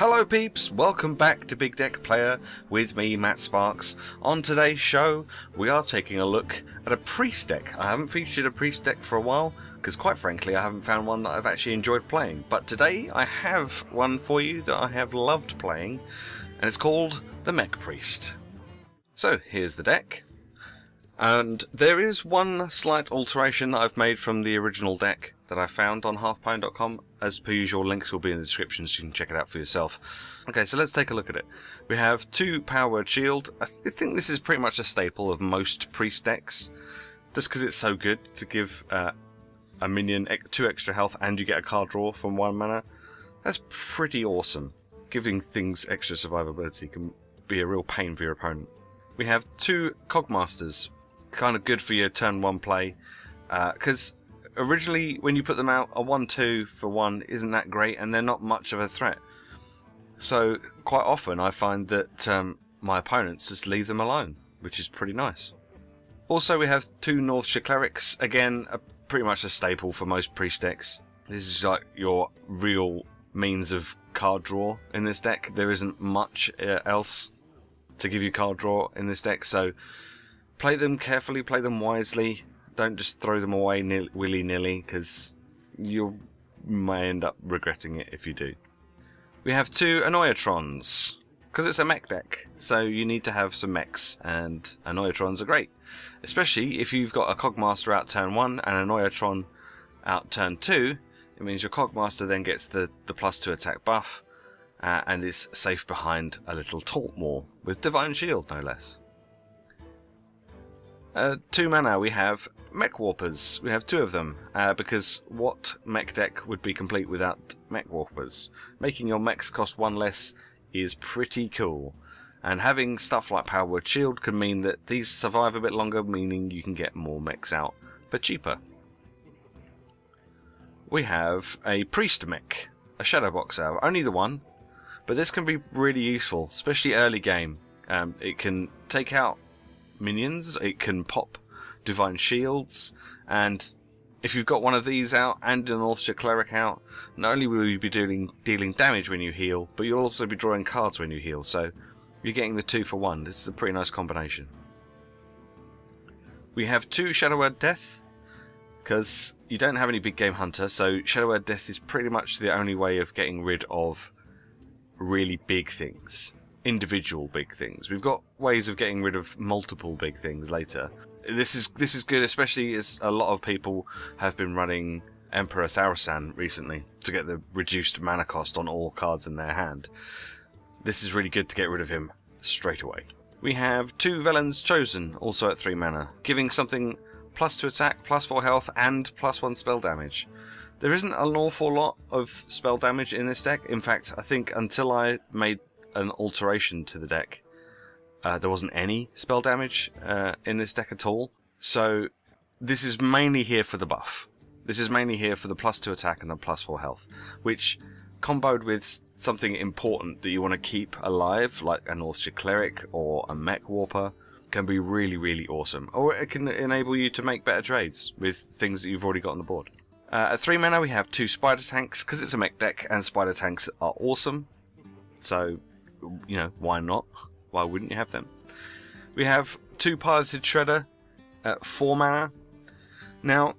Hello peeps, welcome back to Big Deck Player with me, Matt Sparks. On today's show, we are taking a look at a priest deck. I haven't featured a priest deck for a while, because quite frankly I haven't found one that I've actually enjoyed playing. But today I have one for you that I have loved playing, and it's called the Mech Priest. So here's the deck, and there is one slight alteration that I've made from the original deck that I found on hearthstone.com. As per usual, links will be in the description so you can check it out for yourself. Okay, so let's take a look at it. We have 2 Power Word Shield. I think this is pretty much a staple of most priest decks, just because it's so good to give a minion 2 extra health and you get a card draw from 1 mana. That's pretty awesome. Giving things extra survivability can be a real pain for your opponent. We have 2 Cogmasters, kind of good for your turn 1 play, because originally when you put them out, a 1-2 for 1 isn't that great and they're not much of a threat. So quite often I find that my opponents just leave them alone, which is pretty nice. Also we have 2 Northshire Clerics, again pretty much a staple for most priest decks. This is like your real means of card draw in this deck. There isn't much else to give you card draw in this deck, so play them carefully, play them wisely. Don't just throw them away willy-nilly, because you may end up regretting it if you do. We have 2 Annoyatrons, because it's a mech deck, so you need to have some mechs, and Annoyatrons are great. Especially if you've got a Cogmaster out turn 1 and an Annoyatron out turn 2, it means your Cogmaster then gets the +2 attack buff, and is safe behind a little Tautmor, with Divine Shield no less. 2 mana we have Mech Warpers. We have 2 of them, because what mech deck would be complete without Mech Warpers? Making your mechs cost 1 less is pretty cool, and having stuff like Power Word Shield can mean that these survive a bit longer, meaning you can get more mechs out, but cheaper. We have a Priest Mech, a Shadow Boxer, only the one, but this can be really useful, especially early game. It can take out minions, it can pop Divine Shields, and if you've got one of these out and an Northshire Cleric out, not only will you be dealing damage when you heal, but you'll also be drawing cards when you heal, so you're getting the 2 for 1. This is a pretty nice combination. We have 2 Shadow Word Death, because you don't have any big game hunter, so Shadow Word Death is pretty much the only way of getting rid of really big things. Individual big things. We've got ways of getting rid of multiple big things later. This is good, especially as a lot of people have been running Emperor Thaurissan recently to get the reduced mana cost on all cards in their hand. This is really good to get rid of him straight away. We have 2 Velen's Chosen, also at 3 mana, giving something +2 attack, +4 health, and +1 spell damage. There isn't an awful lot of spell damage in this deck. In fact, I think until I made an alteration to the deck, there wasn't any spell damage in this deck at all. So this is mainly here for the buff. This is mainly here for the +2 attack and the +4 health, which comboed with something important that you want to keep alive, like a Northshire Cleric or a Mech Warper, can be really, really awesome. Or it can enable you to make better trades with things that you've already got on the board. At 3 mana we have 2 Spider Tanks, because it's a mech deck and Spider Tanks are awesome. So, you know, why not? Why wouldn't you have them? We have 2 Piloted Shredder at 4 mana. Now,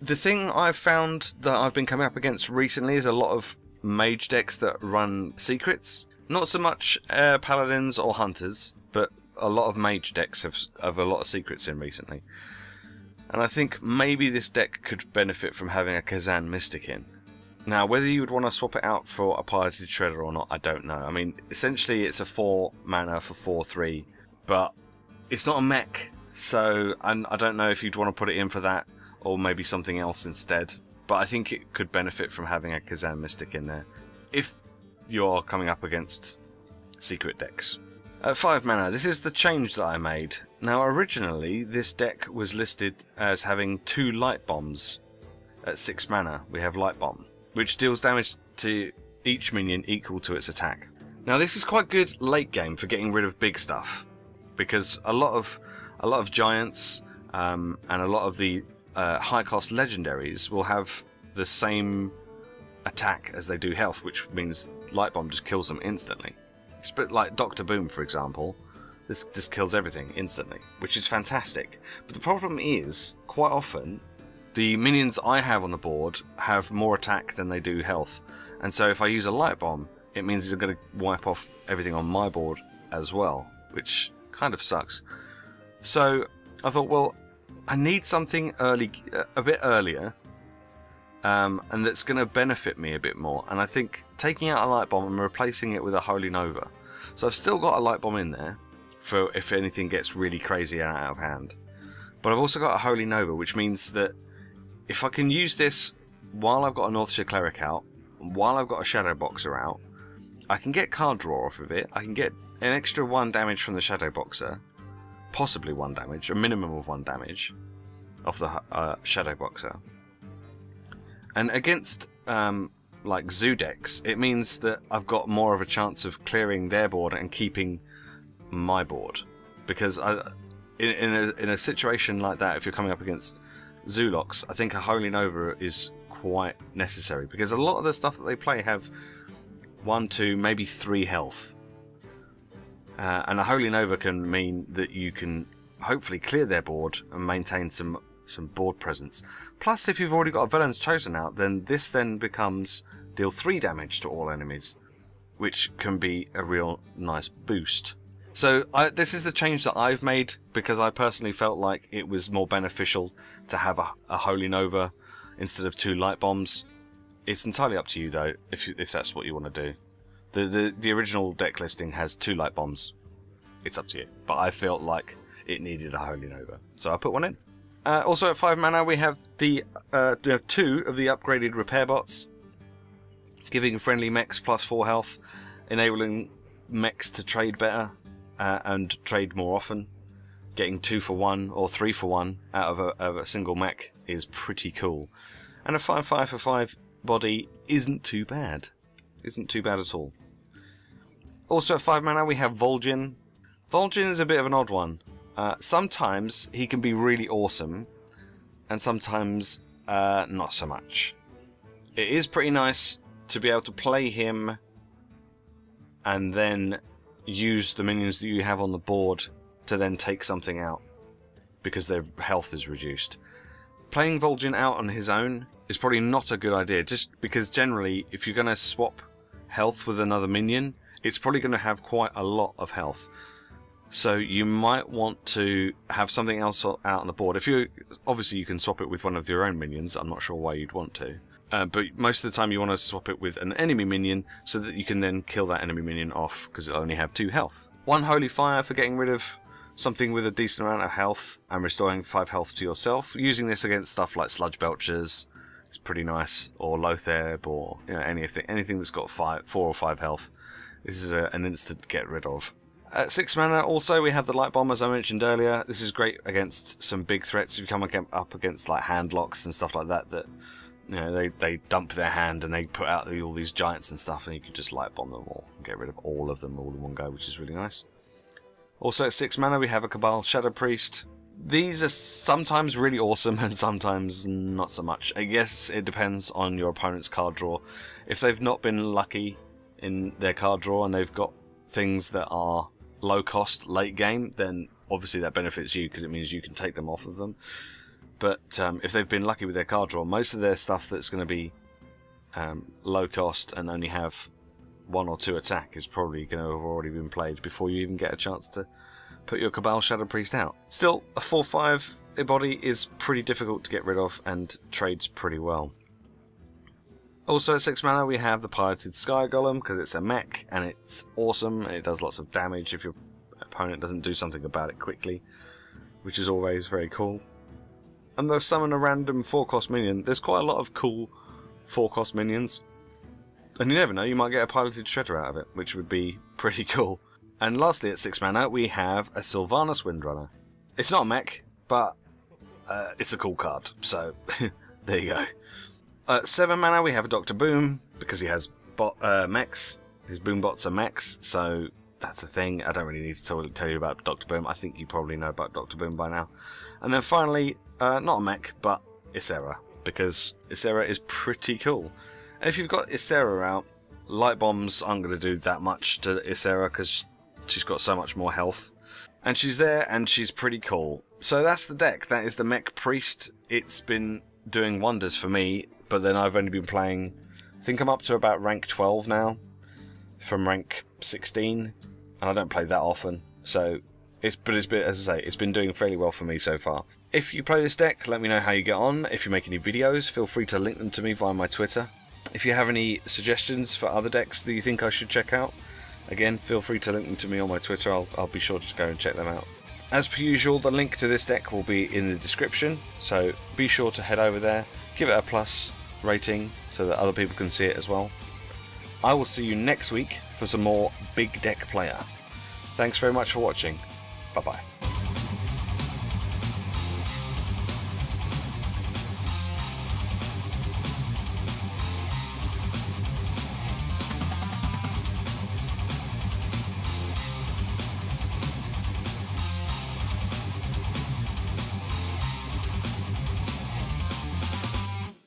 the thing I've found that I've been coming up against recently is a lot of mage decks that run secrets. Not so much paladins or hunters, but a lot of mage decks have a lot of secrets in recently. And I think maybe this deck could benefit from having a Kazan Mystic in. Now, whether you would want to swap it out for a Piloted Shredder or not, I don't know. I mean, essentially it's a 4 mana for 4/3, but it's not a mech, so I don't know if you'd want to put it in for that, or maybe something else instead. But I think it could benefit from having a Kazan Mystic in there, if you're coming up against secret decks. At 5 mana, this is the change that I made. Now, originally, this deck was listed as having 2 Light Bombs. At 6 mana, we have Light Bomb, which deals damage to each minion equal to its attack. Now this is quite good late game for getting rid of big stuff, because a lot of giants and a lot of the high cost legendaries will have the same attack as they do health, which means Light Bomb just kills them instantly. It's a bit like Dr. Boom, for example. This kills everything instantly, which is fantastic. But the problem is, quite often, the minions I have on the board have more attack than they do health. And so if I use a Light Bomb, it means it's going to wipe off everything on my board as well, which kind of sucks. So I thought, well, I need something early, a bit earlier, and that's going to benefit me a bit more. And I think taking out a Light Bomb and replacing it with a Holy Nova. So I've still got a Light Bomb in there for if anything gets really crazy and out of hand. But I've also got a Holy Nova, which means that if I can use this while I've got a Northshire Cleric out, while I've got a Shadow Boxer out, I can get card draw off of it. I can get an extra 1 damage from the Shadow Boxer, possibly 1 damage, a minimum of 1 damage off the Shadow Boxer. And against like zoo decks, it means that I've got more of a chance of clearing their board and keeping my board. Because in a situation like that, if you're coming up against Zoolox, I think a Holy Nova is quite necessary, because a lot of the stuff that they play have 1, 2, maybe 3 health. And a Holy Nova can mean that you can hopefully clear their board and maintain some board presence. Plus, if you've already got a Villain's Chosen out, then this then becomes deal 3 damage to all enemies, which can be a real nice boost. So this is the change that I've made, because I personally felt like it was more beneficial to have a Holy Nova instead of 2 Light Bombs. It's entirely up to you though, if that's what you want to do. The original deck listing has 2 Light Bombs. It's up to you. But I felt like it needed a Holy Nova, so I put one in. Also at 5 mana we have the 2 of the upgraded repair bots, giving friendly mechs +4 health, enabling mechs to trade better and trade more often. Getting 2 for 1 or 3 for 1 out of a single mech is pretty cool. And a 5/5 for 5 body isn't too bad. Isn't too bad at all. Also at 5 mana we have Voljin. Voljin is a bit of an odd one. Sometimes he can be really awesome, and sometimes not so much. It is pretty nice to be able to play him and then use the minions that you have on the board to then take something out, because their health is reduced. Playing Voljin out on his own is probably not a good idea, just because generally if you're going to swap health with another minion, it's probably going to have quite a lot of health. So you might want to have something else out on the board. Obviously you can swap it with one of your own minions. I'm not sure why you'd want to. But most of the time you want to swap it with an enemy minion so that you can then kill that enemy minion off, because it'll only have 2 health. 1 Holy Fire for getting rid of something with a decent amount of health and restoring 5 health to yourself. Using this against stuff like Sludge Belchers is pretty nice, or Loatheb, or anything that's got 4 or 5 health. This is an instant get rid of. At 6 mana also we have the Light Bomb, as I mentioned earlier. This is great against some big threats. If you come up against like hand locks and stuff like that, they dump their hand and they put out all these giants and stuff, and you can just Light Bomb them all and get rid of all of them all in one go, which is really nice. Also at 6 mana we have a Cabal Shadow Priest. These are sometimes really awesome and sometimes not so much. I guess it depends on your opponent's card draw. If they've not been lucky in their card draw and they've got things that are low cost late game, then obviously that benefits you, because it means you can take them off of them. But if they've been lucky with their card draw, most of their stuff that's going to be low cost and only have 1 or 2 attack is probably going to have already been played before you even get a chance to put your Cabal Shadow Priest out. Still, a 4/5 body is pretty difficult to get rid of and trades pretty well. Also at 6 mana we have the Piloted Sky Golem, because it's a mech and it's awesome. It does lots of damage if your opponent doesn't do something about it quickly, which is always very cool. And they'll summon a random 4-cost minion. There's quite a lot of cool 4-cost minions, and you never know, you might get a Piloted Shredder out of it, which would be pretty cool. And lastly at 6 mana we have a Sylvanas Windrunner. It's not a mech, but it's a cool card, so there you go. At 7 mana we have a Dr. Boom, because he has mechs. His boom bots are mechs, so that's a thing. I don't really need to tell you about Dr. Boom. I think you probably know about Dr. Boom by now. And then finally, not a mech, but Ysera, because Ysera is pretty cool. And if you've got Ysera out, Light Bombs aren't going to do that much to Ysera because she's got so much more health. And she's there and she's pretty cool. So that's the deck. That is the Mech Priest. It's been doing wonders for me, but then I've only been playing, I think I'm up to about rank 12 now, from rank 16, and I don't play that often. So, it's been, as I say, it's been doing fairly well for me so far. If you play this deck, let me know how you get on. If you make any videos, feel free to link them to me via my Twitter. If you have any suggestions for other decks that you think I should check out, again, feel free to link them to me on my Twitter. I'll be sure to go and check them out. As per usual, the link to this deck will be in the description, so be sure to head over there, give it a plus rating so that other people can see it as well. I will see you next week for some more Big Deck Playa. Thanks very much for watching. Bye bye.